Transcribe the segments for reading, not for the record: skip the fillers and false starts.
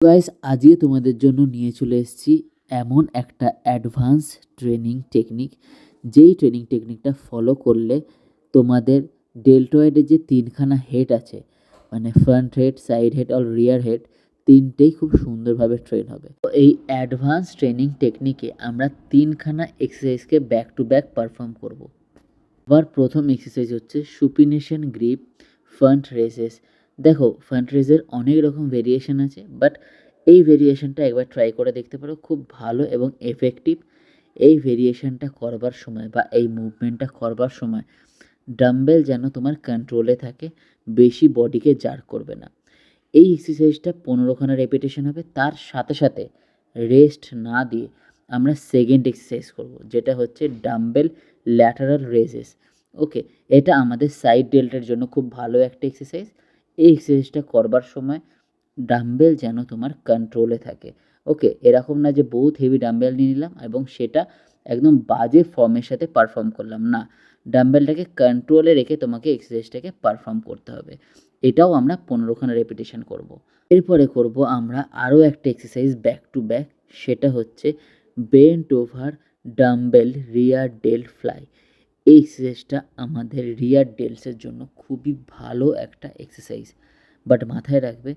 Guys আজকে তোমাদের জন্য নিয়ে চলে এসেছি এমন একটা অ্যাডভান্স ট্রেনিং টেকনিক, যেই ট্রেনিং টেকনিকটা ফলো করলে তোমাদের ডেল্টয়েডের যে তিনখানা হেড আছে, মানে ফ্রন্ট হেড, সাইড হেড আর রিয়ার হেড, তিনটেই খুব সুন্দরভাবে ট্রেন হবে। তো এই অ্যাডভান্স ট্রেনিং টেকনিকে আমরা তিনখানা এক্সারসাইজকে ব্যাক টু ব্যাক পারফর্ম করব। আবার প্রথম এক্সারসাইজ হচ্ছে সুপিনেশন গ্রিপ ফ্রন্ট রেজেস। দেখো, ফ্রন্ট রেজের অনেক রকম ভেরিয়েশন আছে, বাট এই ভেরিয়েশনটা একবার ট্রাই করে দেখতে পারো, খুব ভালো এবং এফেক্টিভ। এই ভেরিয়েশনটা করবার সময় বা এই মুভমেন্টটা করবার সময় ডাম্বেল যেন তোমার কন্ট্রোলে থাকে, বেশি বডিকে জার্ক করবে না। এই এক্সারসাইজটা 15খানা রেপিটেশন হবে। তার সাথে সাথে রেস্ট না দিয়ে আমরা সেকেন্ড এক্সারসাইজ করব, যেটা হচ্ছে ডাম্বেল ল্যাটারাল রেজেস। ওকে, এটা আমাদের সাইড ডেল্টের জন্য খুব ভালো একটা এক্সারসাইজ। এই এক্সারসাইজটা করবার সময় ডাম্বেল যেন তোমার কন্ট্রোলে থাকে। ওকে, এরকম না যে বহুত হেভি ডাম্বেল নিয়ে নিলাম এবং সেটা একদম বাজে ফর্মের সাথে পারফর্ম করলাম, না, ডাম্বেলটাকে কন্ট্রোলে রেখে তোমাকে এক্সারসাইজটাকে পারফর্ম করতে হবে। এটাও আমরা 15খানা রেপিটেশন করব। এরপরে করব আমরা আরও একটা এক্সারসাইজ ব্যাক টু ব্যাক, সেটা হচ্ছে বেন্ট ওভার ডাম্বেল রিয়ার ডেল্ট ফ্লাই। এই এক্সারসাইজটা আমাদের রিয়ার ডেলসের জন্য খুবই ভালো একটা এক্সারসাইজ। বাট মাথায় রাখবে,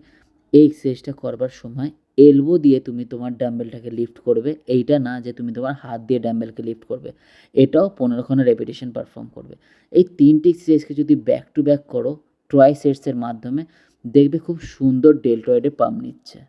এই এক্সারসাইজটা করবার সময় এলবো দিয়ে তুমি তোমার ডাম্বেলটাকে লিফট করবে, এইটা না যে তুমি তোমার হাত দিয়ে ডাম্বেলকে লিফট করবে। এটাও 15খানা রেপিটেশন পারফর্ম করবে। এই তিনটে এক্সারসাইজকে যদি ব্যাক টু ব্যাক করো ট্রাইসেপসের মাধ্যমে, দেখবে খুব সুন্দর ডেল্টয়েডে পাম্প নিচ্ছে।